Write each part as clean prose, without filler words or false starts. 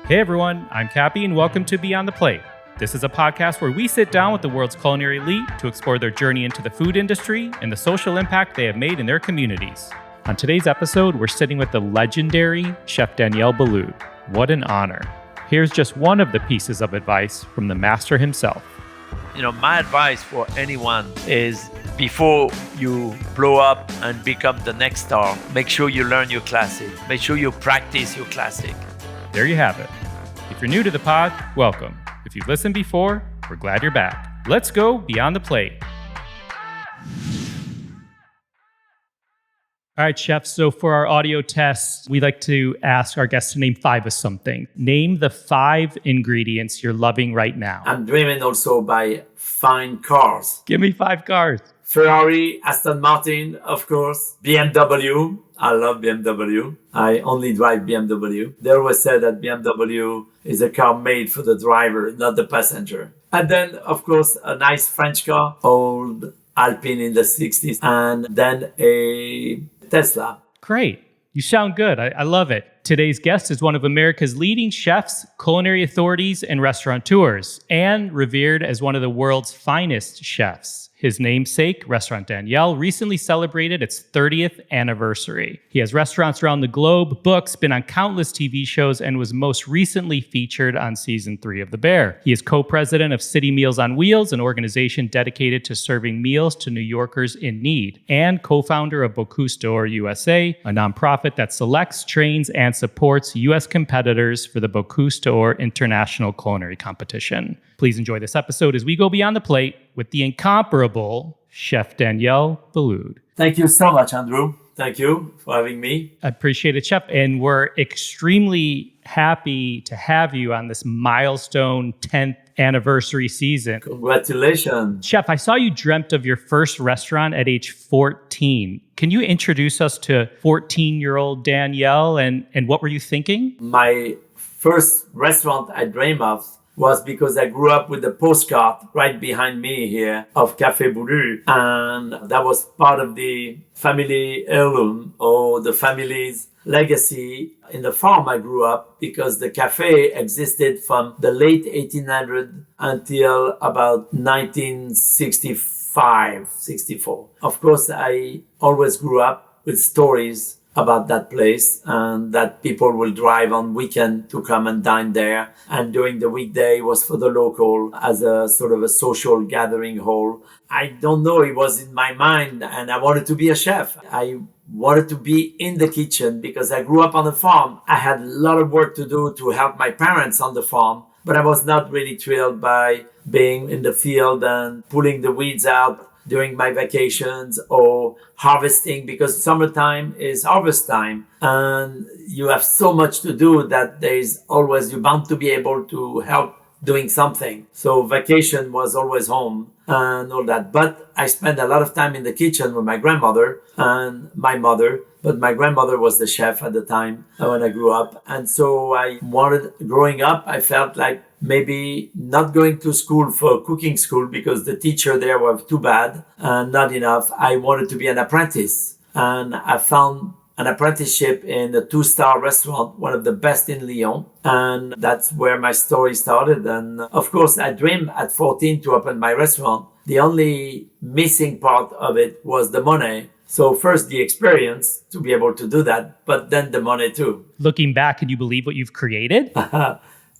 Hey everyone, I'm Cappy and welcome to Beyond the Plate. This is a podcast where we sit down with the world's culinary elite to explore their journey into the food industry and the social impact they have made in their communities. On today's episode, we're sitting with the legendary Chef Daniel Boulud. What an honor. Here's just one of the pieces of advice from the master himself. My advice for anyone is before you blow up and become the next star, make sure you learn your classic. Make sure you practice your classic. There you have it. If you're new to the pod, welcome. If you've listened before, we're glad you're back. Let's go beyond the plate. All right, chef. So for our audio test, we like to ask our guests to name 5 of something. Name the 5 ingredients you're loving right now. I'm driven also by fine cars. Give me 5 cars. Ferrari, Aston Martin, of course. BMW. I love BMW. I only drive BMW. They always say that BMW is a car made for the driver, not the passenger. And then, of course, a nice French car, old Alpine in the 60s, and then a Tesla. Great. You sound good. I love it. Today's guest is one of America's leading chefs, culinary authorities, and restaurateurs, and revered as one of the world's finest chefs. His namesake, Restaurant Daniel, recently celebrated its 30th anniversary. He has restaurants around the globe, books, been on countless TV shows, and was most recently featured on season 3 of The Bear. He is co-president of City Meals on Wheels, an organization dedicated to serving meals to New Yorkers in need, and co-founder of Bocuse d'Or USA, a nonprofit that selects, trains, and supports U.S. competitors for the Bocuse d'Or International Culinary Competition. Please enjoy this episode as we go beyond the plate with the incomparable Chef Daniel Boulud. Thank you so much, Andrew. Thank you for having me. I appreciate it, Chef. And we're extremely happy to have you on this milestone 10th anniversary season. Congratulations. Chef, I saw you dreamt of your first restaurant at age 14. Can you introduce us to 14-year-old Daniel and what were you thinking? My first restaurant I dreamed of was because I grew up with the postcard right behind me here of Café Boulud. And that was part of the family heirloom or the family's legacy in the farm I grew up, because the cafe existed from the late 1800s until about 1965, 64. Of course, I always grew up with stories about that place and that people will drive on weekend to come and dine there. And during the weekday was for the local as a sort of a social gathering hall. I don't know, it was in my mind and I wanted to be a chef. I wanted to be in the kitchen because I grew up on a farm. I had a lot of work to do to help my parents on the farm, but I was not really thrilled by being in the field and pulling the weeds out during my vacations or harvesting, because summertime is harvest time and you have so much to do that you're bound to be able to help doing something. So vacation was always home and all that. But I spent a lot of time in the kitchen with my grandmother and my mother. But my grandmother was the chef at the time when I grew up. And so growing up, I felt like maybe not going to school for cooking school because the teacher there was too bad and not enough. I wanted to be an apprentice. And I found an apprenticeship in a 2-star restaurant, one of the best in Lyon. And that's where my story started. And of course, I dreamed at 14 to open my restaurant. The only missing part of it was the money. So first the experience to be able to do that, but then the money too. Looking back, can you believe what you've created?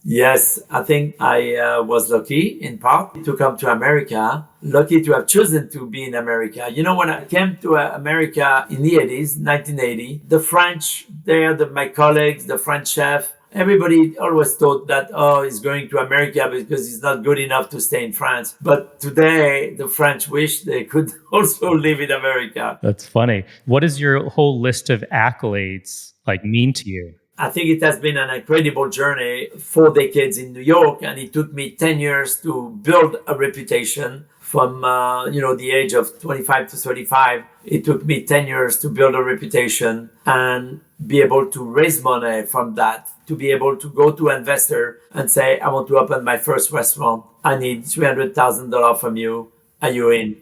Yes, I think I was lucky in part to come to America, lucky to have chosen to be in America. When I came to America in the 80s, 1980, the French there, my colleagues, the French chef, everybody always thought that, he's going to America because he's not good enough to stay in France. But today, the French wish they could also live in America. That's funny. What does your whole list of accolades mean to you? I think it has been an incredible journey, 4 decades in New York, and it took me 10 years to build a reputation from, the age of 25 to 35. It took me 10 years to build a reputation and be able to raise money from that, to be able to go to an investor and say, I want to open my first restaurant. I need $300,000 from you. Are you in?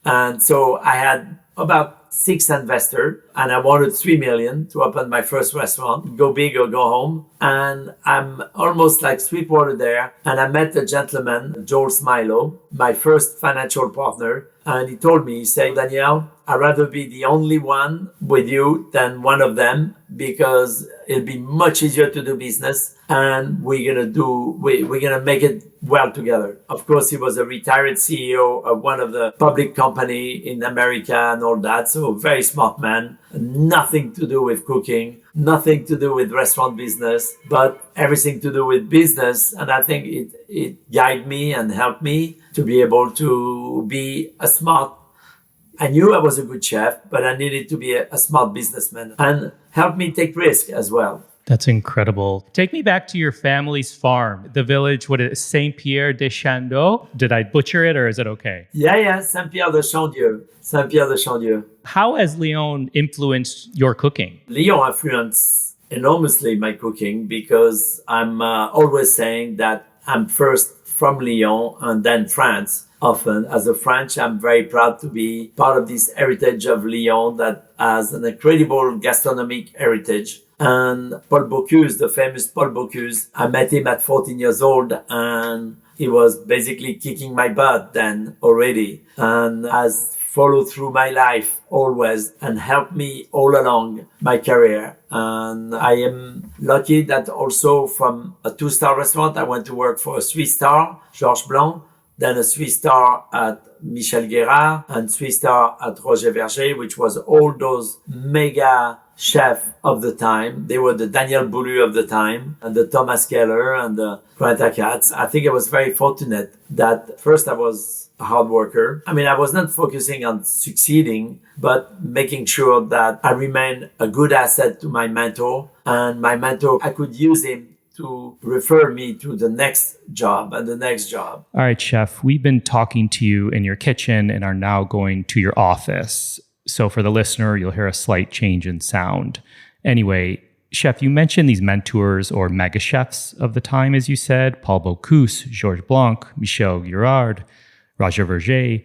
And so I had about 6 investors, and I wanted 3 million to open my first restaurant, go big or go home. And I'm almost like 3/4 there. And I met a gentleman, Joel Smilo, my first financial partner. And he told me, he said, Daniel, I'd rather be the only one with you than one of them, because it'll be much easier to do business, and we're gonna make it well together. Of course, he was a retired CEO of one of the public company in America and all that. So very smart man, nothing to do with cooking, nothing to do with restaurant business, but everything to do with business. And I think it guided me and helped me to be able to be I knew I was a good chef, but I needed to be a smart businessman, and helped me take risk as well. That's incredible. Take me back to your family's farm, the village, what is it, Saint-Pierre-des-Chandieu? Did I butcher it, or is it okay? Yeah, Saint-Pierre-des-Chandieu. Saint-Pierre-des-Chandieu. How has Lyon influenced your cooking? Lyon influenced enormously my cooking, because I'm always saying that I'm first from Lyon and then France. Often, as a French, I'm very proud to be part of this heritage of Lyon that has an incredible gastronomic heritage. And Paul Bocuse, the famous Paul Bocuse, I met him at 14 years old, and he was basically kicking my butt then already, and has followed through my life always and helped me all along my career. And I am lucky that also from a 2-star restaurant, I went to work for a 3-star, Georges Blanc, then a 3-star at Michel Guérard, and 3-star at Roger Verger, which was all those mega chefs of the time. They were the Daniel Boulud of the time, and the Thomas Keller, and the Quentin Katz. I think I was very fortunate that first I was a hard worker. I mean, I was not focusing on succeeding, but making sure that I remain a good asset to my mentor, and my mentor, I could use him to refer me to the next job and the next job. All right, Chef, we've been talking to you in your kitchen and are now going to your office. So for the listener, you'll hear a slight change in sound. Anyway, Chef, you mentioned these mentors or mega chefs of the time, as you said, Paul Bocuse, Georges Blanc, Michel Guérard, Roger Verger.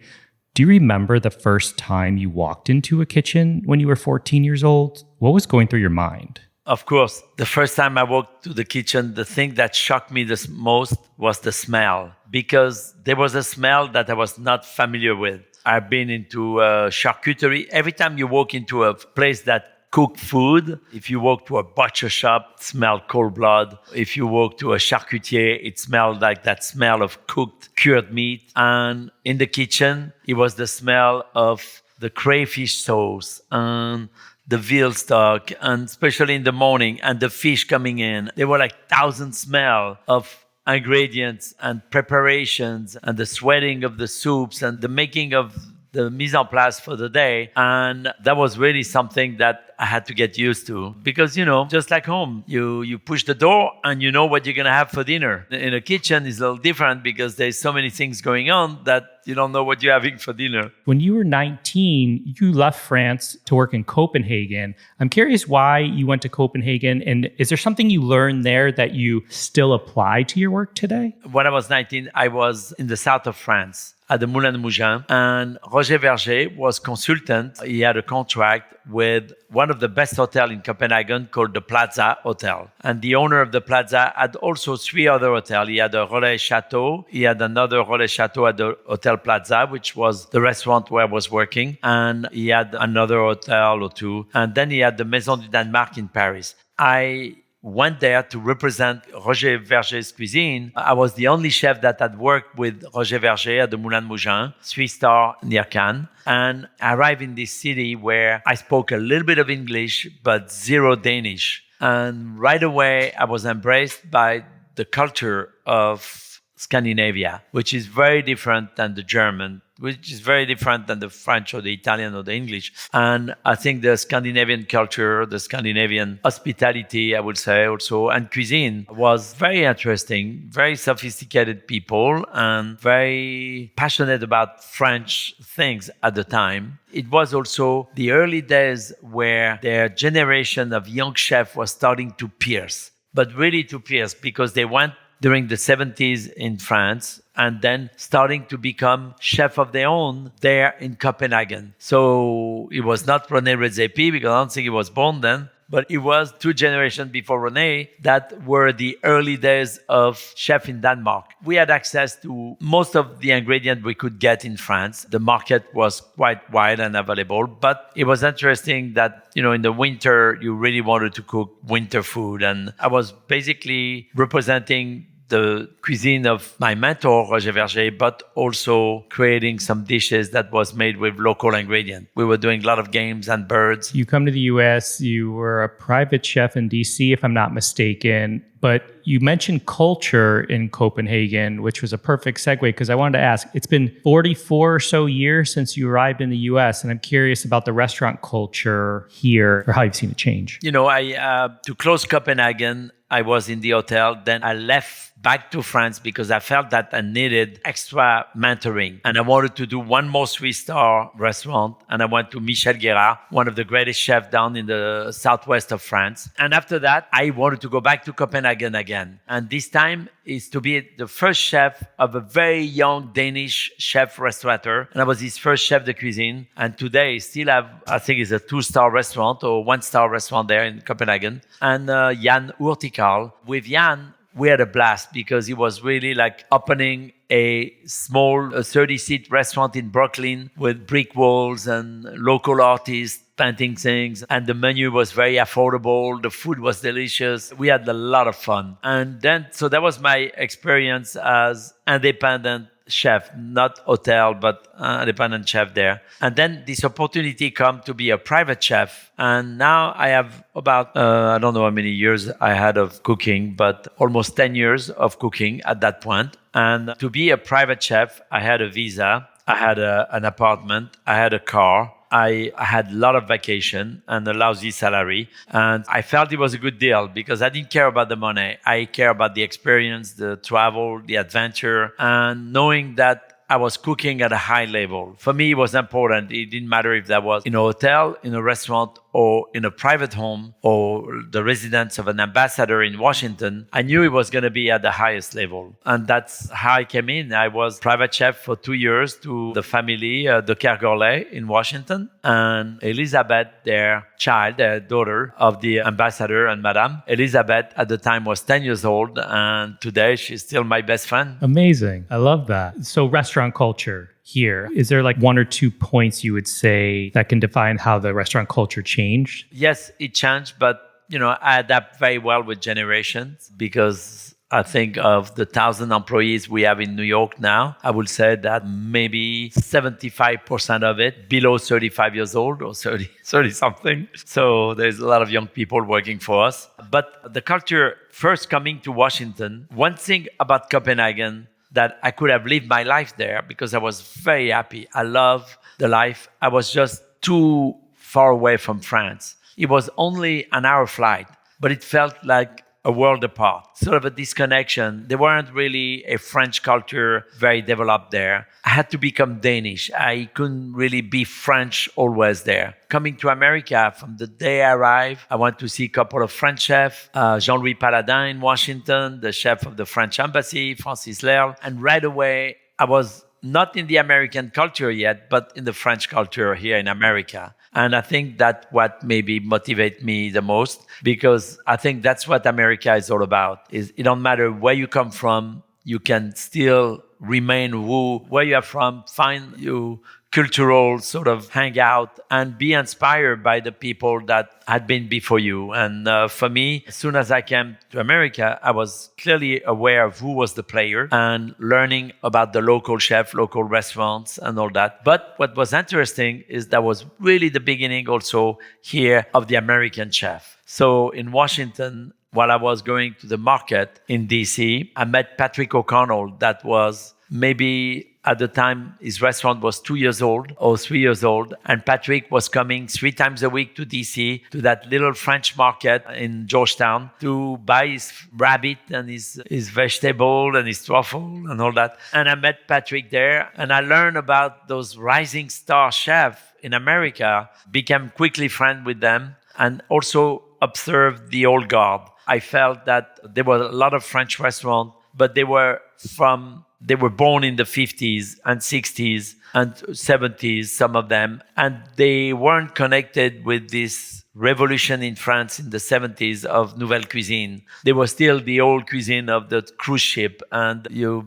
Do you remember the first time you walked into a kitchen when you were 14 years old? What was going through your mind? Of course, the first time I walked to the kitchen, the thing that shocked me the most was the smell, because there was a smell that I was not familiar with. I've been into charcuterie. Every time you walk into a place that cooked food, if you walk to a butcher shop, it smelled cold blood. If you walk to a charcutier, it smelled like that smell of cooked, cured meat. And in the kitchen, it was the smell of the crayfish sauce and the veal stock, and especially in the morning, and the fish coming in. There were like 1,000 smell of ingredients and preparations, and the sweating of the soups and the making of the mise en place for the day. And that was really something that I had to get used to, because, just like home, you push the door and you know what you're going to have for dinner. In a kitchen is a little different, because there's so many things going on that you don't know what you're having for dinner. When you were 19, you left France to work in Copenhagen. I'm curious why you went to Copenhagen, and is there something you learned there that you still apply to your work today? When I was 19, I was in the south of France at the Moulin de Mougins, and Roger Verger was consultant. He had a contract with one of the best hotels in Copenhagen called the Plaza Hotel. And the owner of the Plaza had also 3 other hotels. He had a Relais Chateau. He had another Relais Chateau at the Hotel Plaza, which was the restaurant where I was working. And he had another hotel or 2. And then he had the Maison du Danemark in Paris. I went there to represent Roger Verger's cuisine. I was the only chef that had worked with Roger Verger at the Moulin de Mougins, 3-star near Cannes. And I arrived in this city where I spoke a little bit of English, but 0 Danish. And right away, I was embraced by the culture of Scandinavia, which is very different than the German, which is very different than the French or the Italian or the English. And I think the Scandinavian culture, the Scandinavian hospitality, I would say also, and cuisine was very interesting, very sophisticated people, and very passionate about French things at the time. It was also the early days where their generation of young chefs was starting to pierce, but really to pierce, because they went during the 70s in France, and then starting to become chef of their own there in Copenhagen. So it was not René Redzepi, because I don't think he was born then, but it was 2 generations before René that were the early days of chef in Denmark. We had access to most of the ingredients we could get in France. The market was quite wide and available, but it was interesting that, in the winter, you really wanted to cook winter food. And I was basically representing the cuisine of my mentor, Roger Verger, but also creating some dishes that was made with local ingredients. We were doing a lot of games and birds. You come to the US, you were a private chef in DC, if I'm not mistaken, but you mentioned culture in Copenhagen, which was a perfect segue because I wanted to ask, it's been 44 or so years since you arrived in the US, and I'm curious about the restaurant culture here or how you've seen it change. To close Copenhagen, I was in the hotel, then I left back to France because I felt that I needed extra mentoring. And I wanted to do one more 3-star restaurant. And I went to Michel Guérard, one of the greatest chefs down in the southwest of France. And after that, I wanted to go back to Copenhagen again. And this time is to be the first chef of a very young Danish chef restaurateur. And I was his first chef de cuisine. And today, still have, I think it's a 2-star restaurant or 1-star restaurant there in Copenhagen. And Jan Urtikal. With Jan, we had a blast because he was really like opening a small 30-seat restaurant in Brooklyn with brick walls and local artists painting things. And the menu was very affordable. The food was delicious. We had a lot of fun. And then, so that was my experience as independent chef, not hotel, but independent chef there. And then this opportunity come to be a private chef. And now I have about, I don't know how many years I had of cooking, but almost 10 years of cooking at that point. And to be a private chef, I had a visa, I had an apartment, I had a car. I had a lot of vacation and a lousy salary. And I felt it was a good deal because I didn't care about the money. I care about the experience, the travel, the adventure, and knowing that I was cooking at a high level. For me, it was important. It didn't matter if that was in a hotel, in a restaurant, or in a private home, or the residence of an ambassador in Washington. I knew it was going to be at the highest level. And that's how I came in. I was private chef for 2 years to the family, de Kergolay in Washington. And Elizabeth, their child, their daughter of the ambassador and Madame, Elizabeth at the time was 10 years old. And today she's still my best friend. Amazing. I love that. So restaurant culture here, is there like 1 or 2 points you would say that can define how the restaurant culture changed? Yes, it changed, but I adapt very well with generations because I think of the 1,000 employees we have in New York now, I would say that maybe 75% of it below 35 years old or 30 something. So there's a lot of young people working for us. But the culture, first coming to Washington, one thing about Copenhagen that I could have lived my life there because I was very happy. I love the life. I was just too far away from France. It was only an hour flight, but it felt like a world apart, sort of a disconnection. There weren't really a French culture very developed there. I had to become Danish. I couldn't really be French always there. Coming to America, from the day I arrived, I went to see a couple of French chefs, Jean-Louis Paladin in Washington, the chef of the French embassy, Francis Lerle. And right away, I was not in the American culture yet, but in the French culture here in America. And I think that what maybe motivates me the most, because I think that's what America is all about. Is it don't matter where you come from, you can still remain where you are from, find your cultural sort of hangout and be inspired by the people that had been before you. And for me, as soon as I came to America, I was clearly aware of who was the player and learning about the local chef, local restaurants and all that. But what was interesting is that was really the beginning also here of the American chef. So in Washington, while I was going to the market in DC, I met Patrick O'Connell. That was maybe at the time, his restaurant was 2 years old or 3 years old. And Patrick was coming 3 times a week to DC, to that little French market in Georgetown, to buy his rabbit and his vegetable and his truffle and all that. And I met Patrick there, and I learned about those rising star chefs in America, became quickly friends with them, and also observed the old guard. I felt that there were a lot of French restaurants but they were born in the 50s and 60s and 70s, some of them, and they weren't connected with this revolution in France in the 70s of nouvelle cuisine. They were still the old cuisine of the cruise ship, and you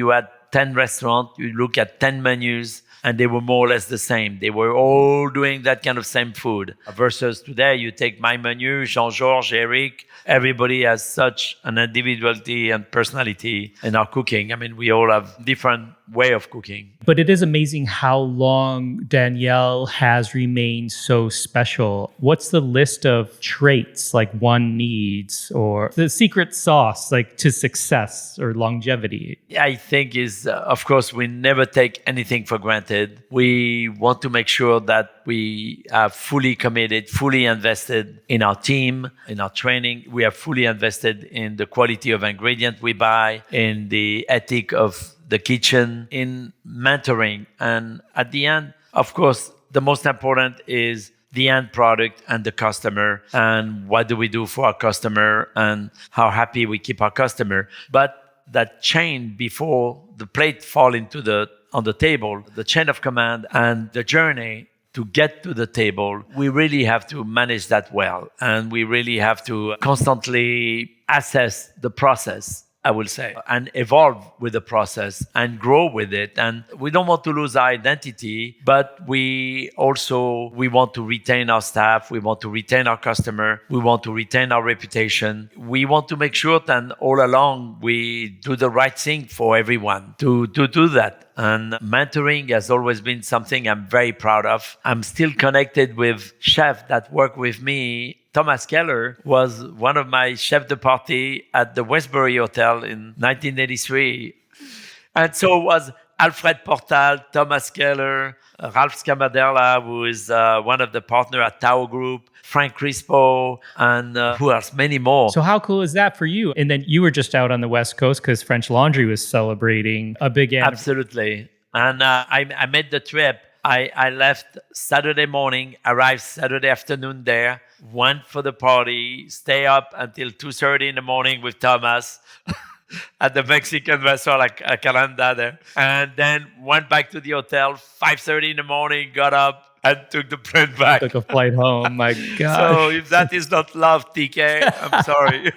had 10 restaurants, you look at 10 menus, and they were more or less the same. They were all doing that kind of same food. Versus today, you take my menu, Jean-Georges, Eric, everybody has such an individuality and personality in our cooking. I mean, we all have different way of cooking. But it is amazing how long Daniel has remained so special. What's the list of traits like one needs, or the secret sauce like to success or longevity? I think is, of course, we never take anything for granted. We want to make sure that we are fully committed, fully invested in our team, in our training. We are fully invested in the quality of ingredient we buy, in the ethic of the kitchen, in mentoring. And at the end, of course, the most important is the end product and the customer, and what do we do for our customer and how happy we keep our customer. But that chain before the plate fall on the table, the chain of command and the journey to get to the table, we really have to manage that well. And we really have to constantly assess the process, I will say, and evolve with the process and grow with it. And we don't want to lose our identity, but we want to retain our staff. We want to retain our customer. We want to retain our reputation. We want to make sure that all along we do the right thing for everyone to do that. And mentoring has always been something I'm very proud of. I'm still connected with chefs that work with me. Thomas Keller was one of my chef de partie at the Westbury Hotel in 1983. And so was Alfred Portal, Thomas Keller, Ralph Scamaderla, who is one of the partners at Tao Group, Frank Crispo, and who else? Many more. So how cool is that for you? And then you were just out on the West Coast because French Laundry was celebrating a big anniversary. Absolutely. And I made the trip. I left Saturday morning, arrived Saturday afternoon there, went for the party, stay up until 2:30 in the morning with Thomas at the Mexican restaurant, like Calanda there. And then went back to the hotel, 5:30 in the morning, got up and took the plane back. Took a flight home, my God. So if that is not love, TK, I'm sorry.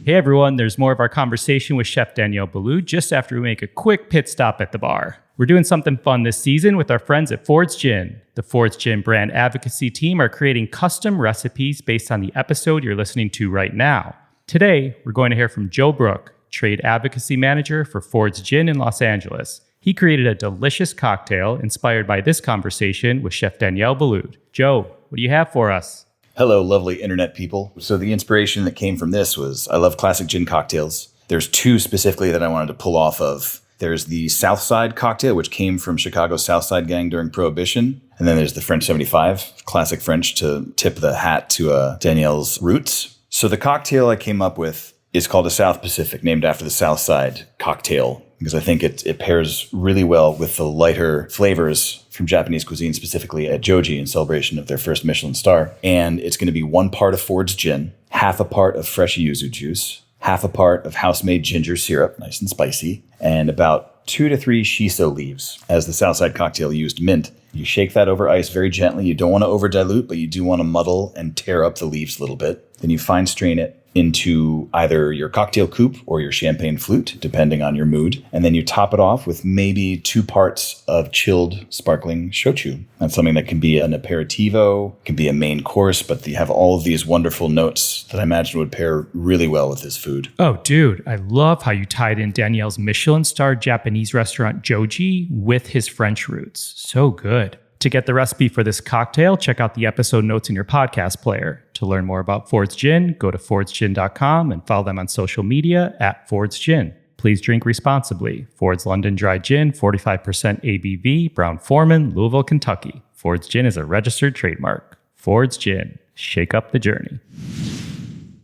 Hey everyone, there's more of our conversation with Chef Daniel Boulud just after we make a quick pit stop at the bar. We're doing something fun this season with our friends at Ford's Gin. The Ford's Gin brand advocacy team are creating custom recipes based on the episode you're listening to right now. Today, we're going to hear from Joe Brook, Trade Advocacy Manager for Ford's Gin in Los Angeles. He created a delicious cocktail inspired by this conversation with Chef Daniel Boulud. Joe, what do you have for us? Hello, lovely internet people. So the inspiration that came from this was, I love classic gin cocktails. There's two specifically that I wanted to pull off of. There's the Southside cocktail, which came from Chicago's Southside gang during Prohibition. And then there's the French 75, classic French to tip the hat to Daniel's roots. So the cocktail I came up with is called a South Pacific, named after the Southside cocktail, because I think it pairs really well with the lighter flavors from Japanese cuisine, specifically at Joji in celebration of their first Michelin star. And it's going to be 1 part of Ford's gin, half a part of fresh yuzu juice, half a part of house-made ginger syrup, nice and spicy, and about 2 to 3 shiso leaves. As the Southside cocktail used mint. You shake that over ice very gently. You don't want to over dilute, but you do want to muddle and tear up the leaves a little bit. Then you fine strain it into either your cocktail coupe or your champagne flute, depending on your mood. And then you top it off with maybe 2 parts of chilled sparkling Shōchū. That's something that can be an aperitivo, can be a main course, but you have all of these wonderful notes that I imagine would pair really well with this food. Oh, dude, I love how you tied in Daniel's Michelin-starred Japanese restaurant Joji with his French roots. So good. To get the recipe for this cocktail, check out the episode notes in your podcast player. To learn more about Ford's Gin, go to fordsgin.com and follow them on social media at Ford's Gin. Please drink responsibly. Ford's London Dry Gin, 45% ABV, Brown-Forman, Louisville, Kentucky. Ford's Gin is a registered trademark. Ford's Gin. Shake up the journey.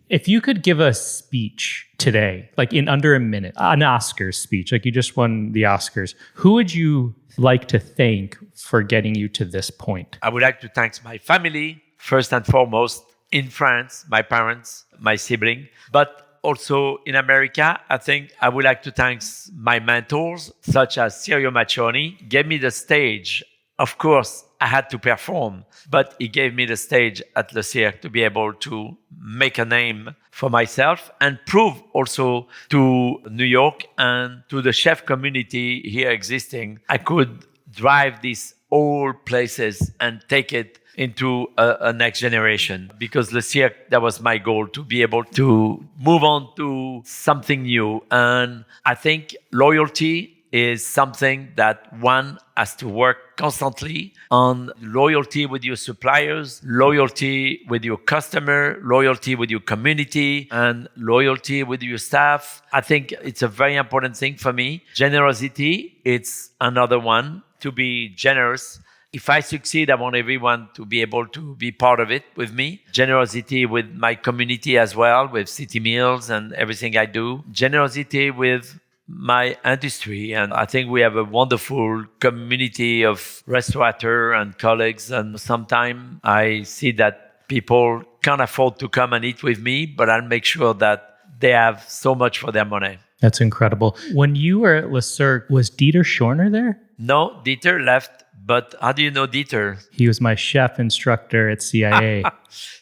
If you could give a speech today, like in under a minute, an Oscars speech, like you just won the Oscars, who would you like to thank for getting you to this point? I would like to thank my family, first and foremost, in France, my parents, my sibling, but also in America, I think I would like to thank my mentors, such as Sirio Maccioni, gave me the stage. Of course, I had to perform, but he gave me the stage at Le Cirque to be able to make a name for myself and prove also to New York and to the chef community here existing, I could drive these old places and take it into a next generation. Because Le Cirque, that was my goal, to be able to move on to something new. And I think loyalty is something that one has to work constantly on. Loyalty with your suppliers, loyalty with your customer, loyalty with your community, and loyalty with your staff. I think it's a very important thing for me. Generosity, it's another one. To be generous. If I succeed, I want everyone to be able to be part of it with me. Generosity with my community as well, with City Meals and everything I do. Generosity with my industry. And I think we have a wonderful community of restaurateurs and colleagues. And sometimes I see that people can't afford to come and eat with me, but I'll make sure that they have so much for their money. That's incredible. When you were at Le Cirque, was Dieter Schorner there? No, Dieter left. But how do you know Dieter? He was my chef instructor at CIA.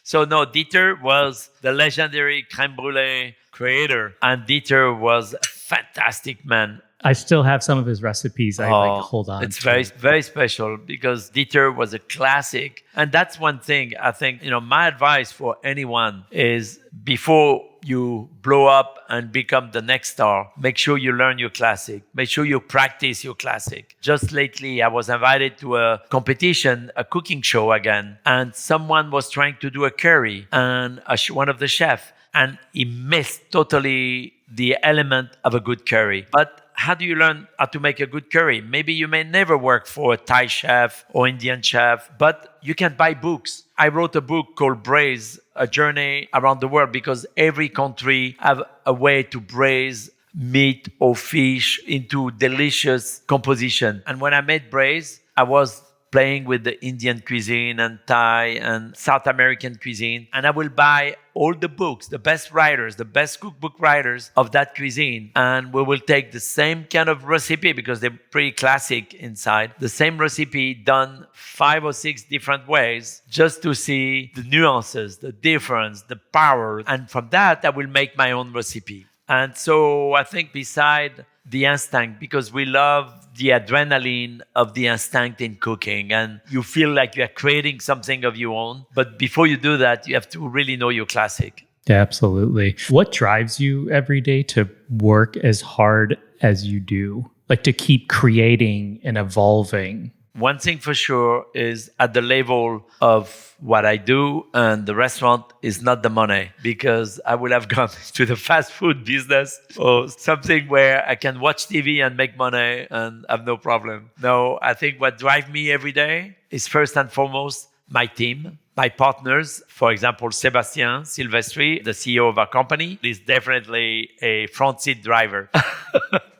So no, Dieter was the legendary crème brûlée creator. And Dieter was a fantastic man. I still have some of his recipes. I hold on. It's very, very special because Dieter was a classic. And that's one thing I think, my advice for anyone is before you blow up and become the next star, make sure you learn your classic. Make sure you practice your classic. Just lately, I was invited to a competition, a cooking show again, and someone was trying to do a curry, and one of the chefs, and he missed totally the element of a good curry. But how do you learn how to make a good curry? Maybe you may never work for a Thai chef or Indian chef, but you can buy books. I wrote a book called Braise, A Journey Around the World, because every country have a way to braise meat or fish into delicious composition. And when I made Braise, I was playing with the Indian cuisine and Thai and South American cuisine. And I will buy all the books, the best writers, the best cookbook writers of that cuisine. And we will take the same kind of recipe because they're pretty classic inside. The same recipe done 5 or 6 different ways just to see the nuances, the difference, the power. And from that, I will make my own recipe. And so I think beside the instinct, because we love the adrenaline of the instinct in cooking, and you feel like you are creating something of your own. But before you do that, you have to really know your classic. Yeah, absolutely. What drives you every day to work as hard as you do? Like to keep creating and evolving? One thing for sure is at the level of what I do, and the restaurant is not the money, because I would have gone to the fast food business or something where I can watch TV and make money and have no problem. No, I think what drives me every day is first and foremost my team. My partners, for example, Sébastien Silvestri, the CEO of our company, is definitely a front seat driver.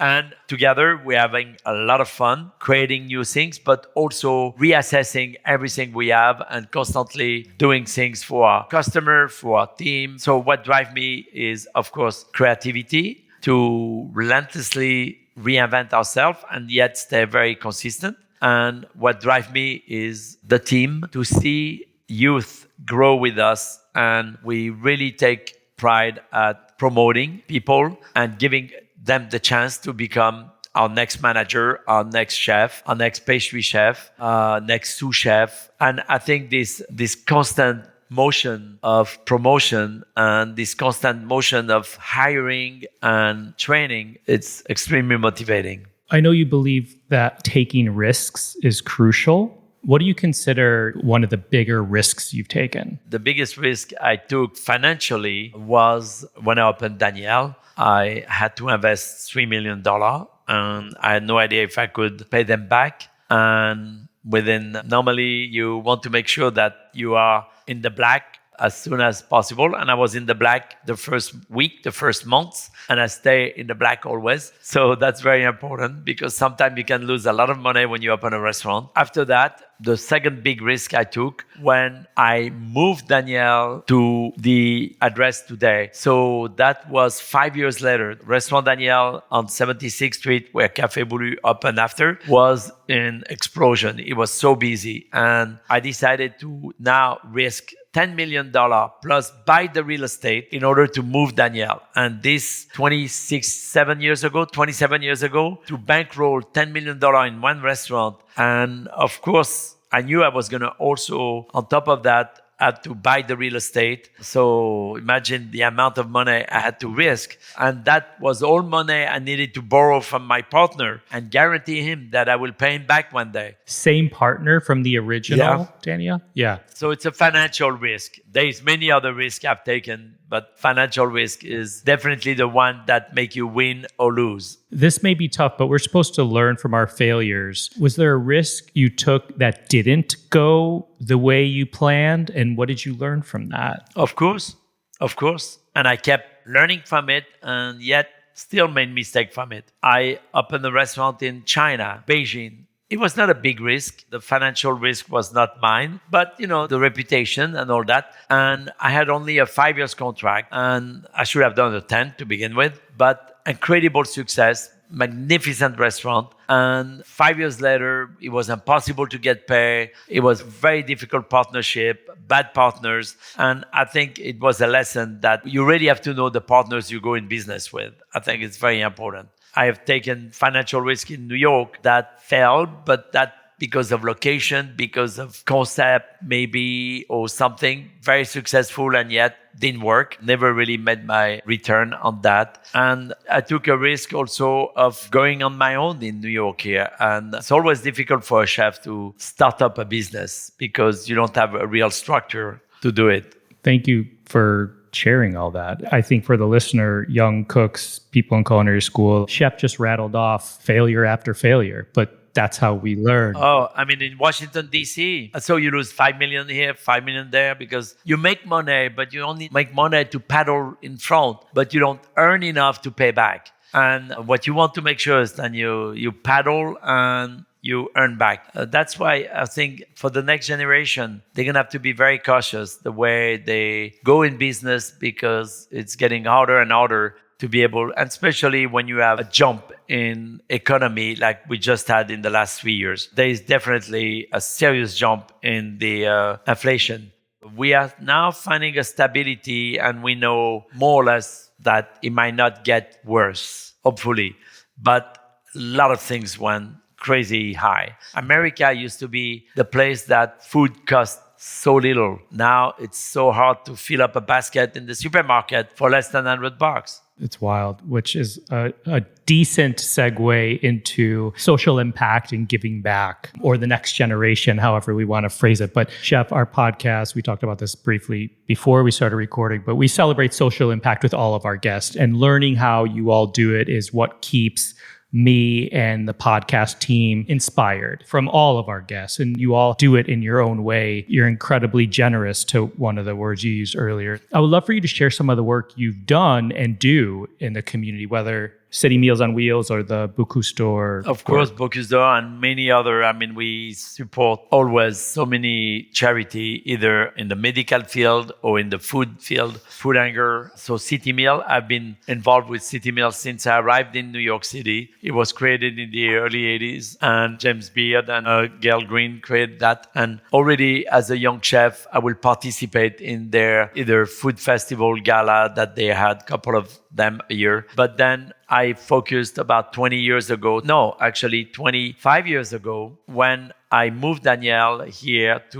And together, we're having a lot of fun creating new things, but also reassessing everything we have and constantly doing things for our customer, for our team. So what drives me is, of course, creativity, to relentlessly reinvent ourselves and yet stay very consistent. And what drives me is the team, to see youth grow with us, and we really take pride at promoting people and giving them the chance to become our next manager, our next chef, our next pastry chef, next sous chef. And I think this constant motion of promotion and this constant motion of hiring and training, it's extremely motivating. I know you believe that taking risks is crucial. What do you consider one of the bigger risks you've taken? The biggest risk I took financially was when I opened Daniel. I had to invest $3 million, and I had no idea if I could pay them back. And normally you want to make sure that you are in the black as soon as possible. And I was in the black the first week, the first month, and I stay in the black always. So that's very important because sometimes you can lose a lot of money when you open a restaurant. After that, the second big risk I took when I moved Daniel to the address today. So that was 5 years later. Restaurant Daniel on 76th Street, where Café Boulud opened after, was in explosion. It was so busy. And I decided to now risk $10 million plus buy the real estate in order to move Daniel. And this 27 years ago, to bankroll $10 million in one restaurant. And of course, I knew I was going to also, on top of that, had to buy the real estate. So imagine the amount of money I had to risk. And that was all money I needed to borrow from my partner and guarantee him that I will pay him back one day. Same partner from the original, Daniel? Yeah. So it's a financial risk. There's many other risks I've taken, but financial risk is definitely the one that make you win or lose. This may be tough, but we're supposed to learn from our failures. Was there a risk you took that didn't go the way you planned? And what did you learn from that? Of course. And I kept learning from it and yet still made mistake from it. I opened a restaurant in China, Beijing. It was not a big risk. The financial risk was not mine, but the reputation and all that. And I had only a 5 years contract and I should have done a 10 to begin with, but incredible success, magnificent restaurant. And 5 years later, it was impossible to get pay. It was very difficult partnership, bad partners. And I think it was a lesson that you really have to know the partners you go in business with. I think it's very important. I have taken financial risk in New York that failed, but that because of location, because of concept maybe, or something very successful and yet didn't work. Never really made my return on that. And I took a risk also of going on my own in New York here. And it's always difficult for a chef to start up a business because you don't have a real structure to do it. Thank you for sharing all that. I think for the listener, young cooks, people in culinary school, chef just rattled off failure after failure, but that's how we learn. Oh, I mean, in Washington, D.C., so you lose 5 million here, 5 million there, because you make money, but you only make money to paddle in front, but you don't earn enough to pay back. And what you want to make sure is then you paddle and you earn back. That's why I think for the next generation, they're going to have to be very cautious the way they go in business because it's getting harder and harder to be able, and especially when you have a jump in economy like we just had in the last 3 years. There is definitely a serious jump in the inflation. We are now finding a stability and we know more or less that it might not get worse, hopefully. But a lot of things went crazy high. America used to be the place that food cost so little. Now it's so hard to fill up a basket in the supermarket for less than $100. It's wild, which is a decent segue into social impact and giving back, or the next generation, however we want to phrase it. But Chef, our podcast, we talked about this briefly before we started recording, but we celebrate social impact with all of our guests, and learning how you all do it is what keeps me and the podcast team inspired from all of our guests. And you all do it in your own way. You're incredibly generous, to one of the words you used earlier. I would love for you to share some of the work you've done and do in the community, whether City Meals on Wheels or the Bocuse d'Or. Of course, Bocuse d'Or and many other. I mean, we support always so many charity, either in the medical field or in the food field, Food Hunger. So City Meal, I've been involved with City Meal since I arrived in New York City. It was created in the early 80s, and James Beard and Gail Green created that. And already as a young chef, I will participate in their either food festival gala that they had, a couple of them a year. But then I focused about 25 years ago, when I moved Daniel here to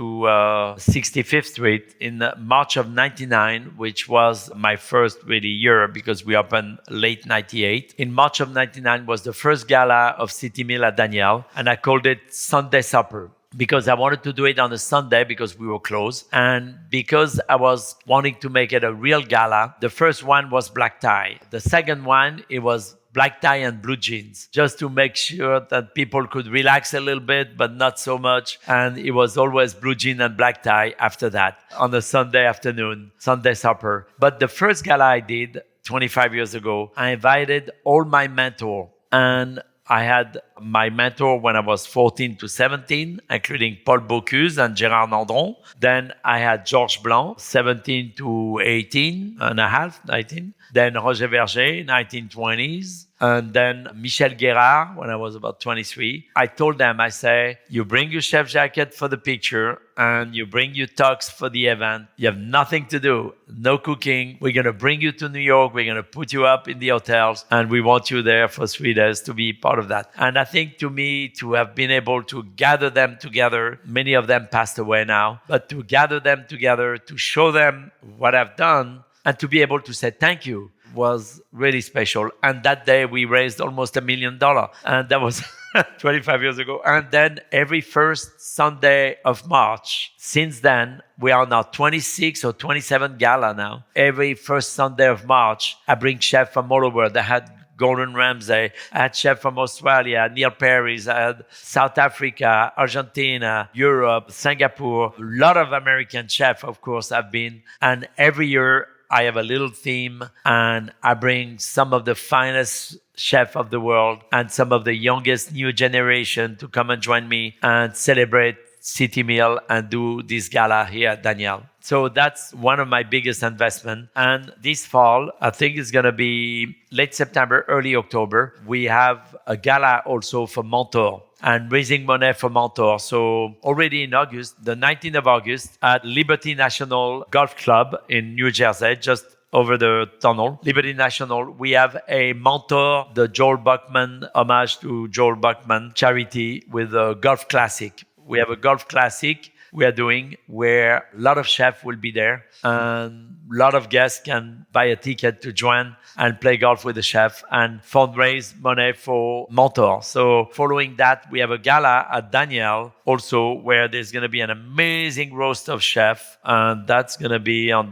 65th Street in March of 99, which was my first really year because we opened late 98. In March of 99 was the first gala of City Meal at Daniel, and I called it Sunday Supper, because I wanted to do it on a Sunday because we were closed. And because I was wanting to make it a real gala, the first one was black tie. The second one, it was black tie and blue jeans, just to make sure that people could relax a little bit, but not so much. And it was always blue jean and black tie after that on a Sunday afternoon, Sunday supper. But the first gala I did 25 years ago, I invited all my mentor, and I had my mentor when I was 14 to 17, including Paul Bocuse and Gérard Nandron. Then I had Georges Blanc, 17 to 18 and a half, 19. Then Roger Verger, 1920s. And then Michel Guérard, when I was about 23. I told them, I say, you bring your chef jacket for the picture and you bring your tux for the event. You have nothing to do, no cooking. We're going to bring you to New York. We're going to put you up in the hotels and we want you there for 3 days to be part of that. And I think to me, to have been able to gather them together, many of them passed away now, but to gather them together, to show them what I've done and to be able to say thank you was really special. And that day we raised almost $1 million. And that was 25 years ago. And then every first Sunday of March, since then, we are now 26 or 27 gala now. Every first Sunday of March, I bring chefs from all over. I had Gordon Ramsay, I had chef from Australia, Neil Paris, I had South Africa, Argentina, Europe, Singapore. A lot of American chefs, of course, have been. And every year, I have a little theme and I bring some of the finest chefs of the world and some of the youngest new generation to come and join me and celebrate City Meal and do this gala here at Daniel. So that's one of my biggest investments. And this fall, I think it's going to be late September, early October. We have a gala also for Montour and raising money for Montour. So already in August, the 19th of August, at Liberty National Golf Club in New Jersey, just over the tunnel, Liberty National, we have a Montour, the Joel Buckman, homage to Joel Buckman charity with a golf classic. We have a golf classic we are doing where a lot of chefs will be there and a lot of guests can buy a ticket to join and play golf with the chef and fundraise money for Montour. So following that, we have a gala at Daniel also where there's going to be an amazing roast of chef. And that's going to be on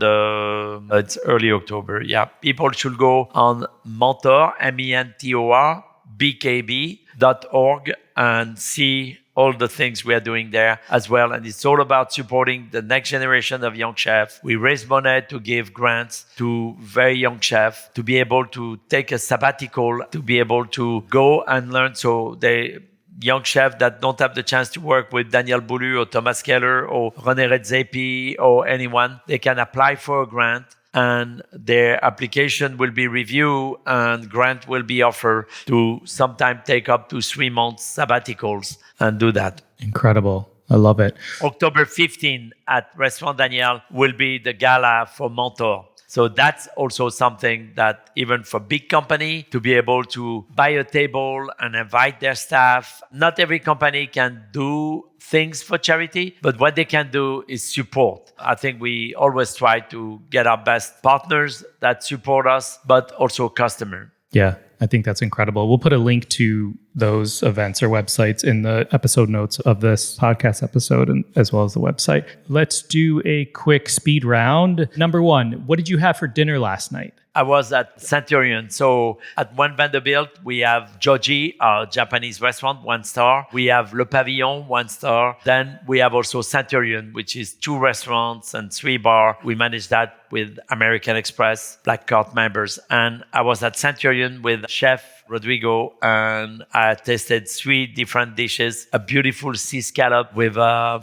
it's early October. Yeah, people should go on Montour, MENTOR, BKB.org and see all the things we are doing there as well. And it's all about supporting the next generation of young chefs. We raise money to give grants to very young chefs to be able to take a sabbatical, to be able to go and learn. So young chefs that don't have the chance to work with Daniel Boulud or Thomas Keller or René Redzepi or anyone, they can apply for a grant. And their application will be reviewed and grant will be offered to sometime take up to 3 months sabbaticals and do that. Incredible. I love it. October 15 at Restaurant Daniel will be the gala for Montour. So that's also something that even for big company to be able to buy a table and invite their staff, not every company can do things for charity, but what they can do is support. I think we always try to get our best partners that support us, but also customer. Yeah, I think that's incredible. We'll put a link to those events or websites in the episode notes of this podcast episode, and as well as the website. Let's do a quick speed round. Number 1, what did you have for dinner last night? I was at Centurion. So at One Vanderbilt, we have Joji, our Japanese restaurant, 1 star. We have Le Pavillon, 1 star. Then we have also Centurion, which is 2 restaurants and 3 bars. We manage that with American Express Black Card members. And I was at Centurion with Chef Rodrigo, and I tasted 3 different dishes. A beautiful sea scallop with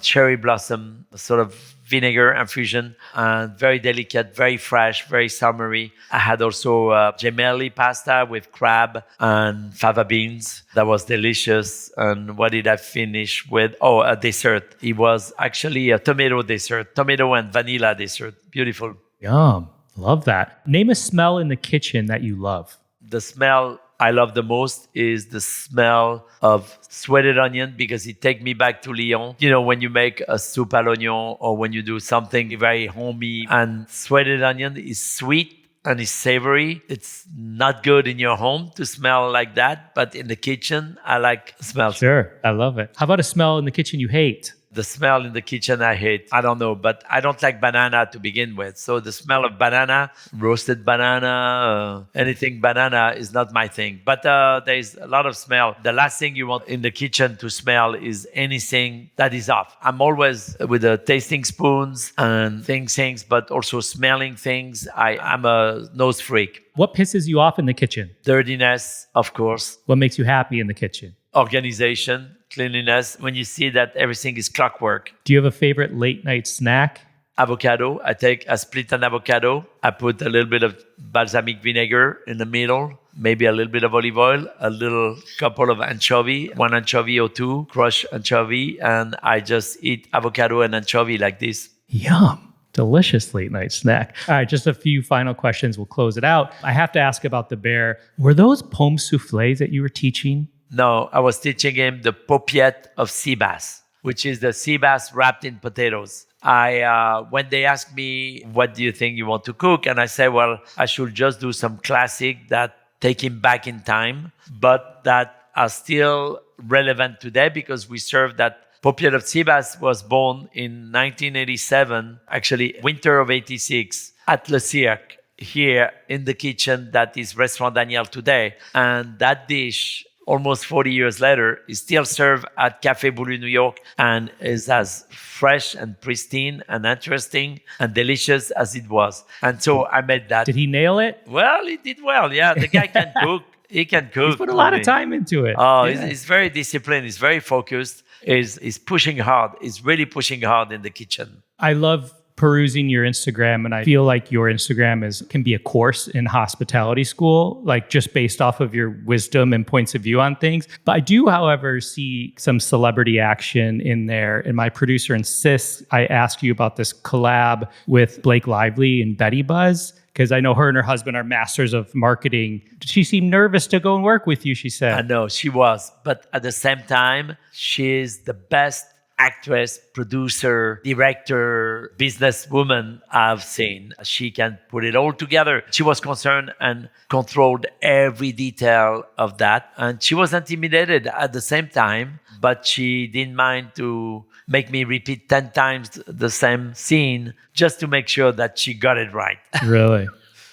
cherry blossom, sort of vinegar infusion, and very delicate, very fresh, very summery. I had also gemelli pasta with crab and fava beans. That was delicious. And what did I finish with? Oh, a dessert. It was actually a tomato dessert, tomato and vanilla dessert. Beautiful. Yum. Love that. Name a smell in the kitchen that you love. The smell I love the most is the smell of sweated onion because it takes me back to Lyon. You know, when you make a soup à l'oignon or when you do something very homey, and sweated onion is sweet and it's savory. It's not good in your home to smell like that, but in the kitchen, I like smells. Sure. I love it. How about a smell in the kitchen you hate? The smell in the kitchen I hate. I don't know, but I don't like banana to begin with. So the smell of banana, roasted banana, anything banana is not my thing. But there's a lot of smell. The last thing you want in the kitchen to smell is anything that is off. I'm always with the tasting spoons and things, but also smelling things. I'm a nose freak. What pisses you off in the kitchen? Dirtiness, of course. What makes you happy in the kitchen? Organization, cleanliness. When you see that everything is clockwork. Do you have a favorite late night snack? Avocado. I split an avocado. I put a little bit of balsamic vinegar in the middle, maybe a little bit of olive oil, a little couple of anchovy, one anchovy or two, crushed anchovy, and I just eat avocado and anchovy like this. Yum. Delicious late night snack. All right, just a few final questions. We'll close it out. I have to ask about the bear. Were those pomme soufflés that you were teaching? No, I was teaching him the paupiette of sea bass, which is the sea bass wrapped in potatoes. When they asked me, what do you think you want to cook? And I said, well, I should just do some classic that take him back in time, but that are still relevant today because we serve that. Paupiette of sea bass was born in 1987, actually winter of 86 at Le Cirque here in the kitchen that is Restaurant Daniel today. And that dish, almost 40 years later, is still served at Café Boulud, New York, and is as fresh and pristine and interesting and delicious as it was. And so I made that. Did he nail it? Well, he did well. Yeah, the guy can cook. He can cook. He's put a lot of time into it. Oh, yeah. He's very disciplined. He's very focused. He's pushing hard. He's really pushing hard in the kitchen. I love perusing your Instagram, and I feel like your Instagram can be a course in hospitality school, like just based off of your wisdom and points of view on things. But I do, however, see some celebrity action in there. And my producer insists I ask you about this collab with Blake Lively and Betty Buzz, because I know her and her husband are masters of marketing. She seemed nervous to go and work with you, she said. I know, she was. But at the same time, she's the best actress, producer, director, businesswoman I've seen. She can put it all together. She was concerned and controlled every detail of that. And she was intimidated at the same time, but she didn't mind to make me repeat 10 times the same scene just to make sure that she got it right. Really?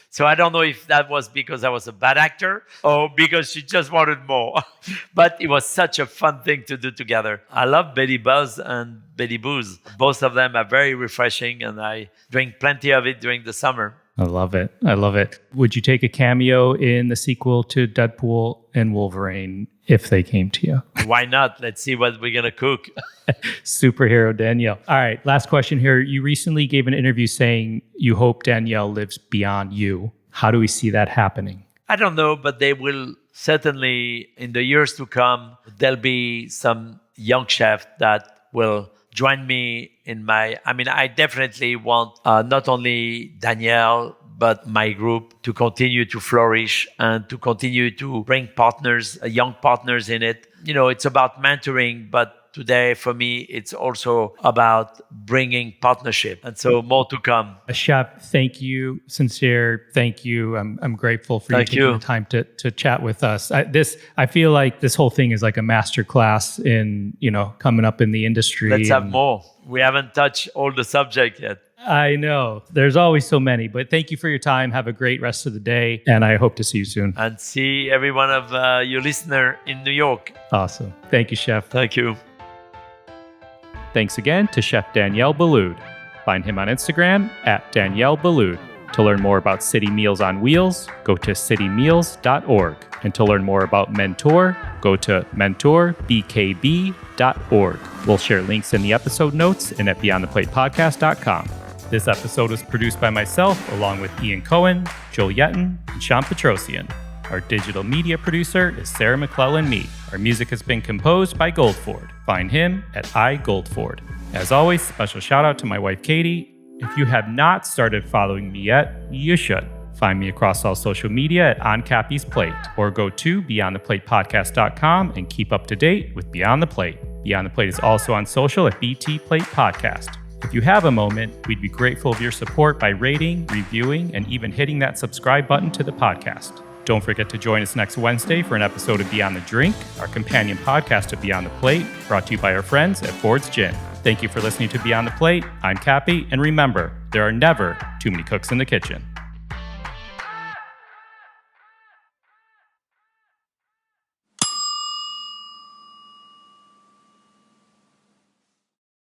So I don't know if that was because I was a bad actor or because she just wanted more. But it was such a fun thing to do together. I love Betty Buzz and Betty Booze. Both of them are very refreshing, and I drink plenty of it during the summer. I love it. I love it. Would you take a cameo in the sequel to Deadpool and Wolverine if they came to you? Why not? Let's see what we're going to cook. Superhero Daniel. All right, last question here. You recently gave an interview saying you hope Daniel lives beyond you. How do we see that happening? I don't know, but they will certainly, in the years to come, there'll be some young chef that will join me in I definitely want not only Daniel, but my group to continue to flourish and to continue to bring partners, young partners in it. It's about mentoring, but today, for me, it's also about bringing partnership. And so more to come. Chef, thank you. Sincere, thank you. I'm grateful for you taking the time to chat with us. I feel like this whole thing is like a masterclass in, coming up in the industry. Let's have more. We haven't touched all the subject yet. I know. There's always so many, but thank you for your time. Have a great rest of the day, and I hope to see you soon. And see every one of your listener in New York. Awesome. Thank you, Chef. Thank you. Thanks again to Chef Daniel Boulud. Find him on Instagram at Daniel Boulud. To learn more about City Meals on Wheels, go to citymeals.org. And to learn more about Mentor, go to mentorbkb.org. We'll share links in the episode notes and at beyondtheplatepodcast.com. This episode was produced by myself, along with Ian Cohen, Joel Yetton, and Sean Petrosian. Our digital media producer is Sarah McClellan-Mead. Our music has been composed by Goldford. Find him at iGoldford. As always, special shout out to my wife, Katie. If you have not started following me yet, you should. Find me across all social media at On Cappy's Plate, or go to beyondtheplatepodcast.com and keep up to date with Beyond the Plate. Beyond the Plate is also on social at BT Plate Podcast. If you have a moment, we'd be grateful of your support by rating, reviewing, and even hitting that subscribe button to the podcast. Don't forget to join us next Wednesday for an episode of Beyond the Drink, our companion podcast of Beyond the Plate, brought to you by our friends at Ford's Gin. Thank you for listening to Beyond the Plate. I'm Cappy, and remember, there are never too many cooks in the kitchen.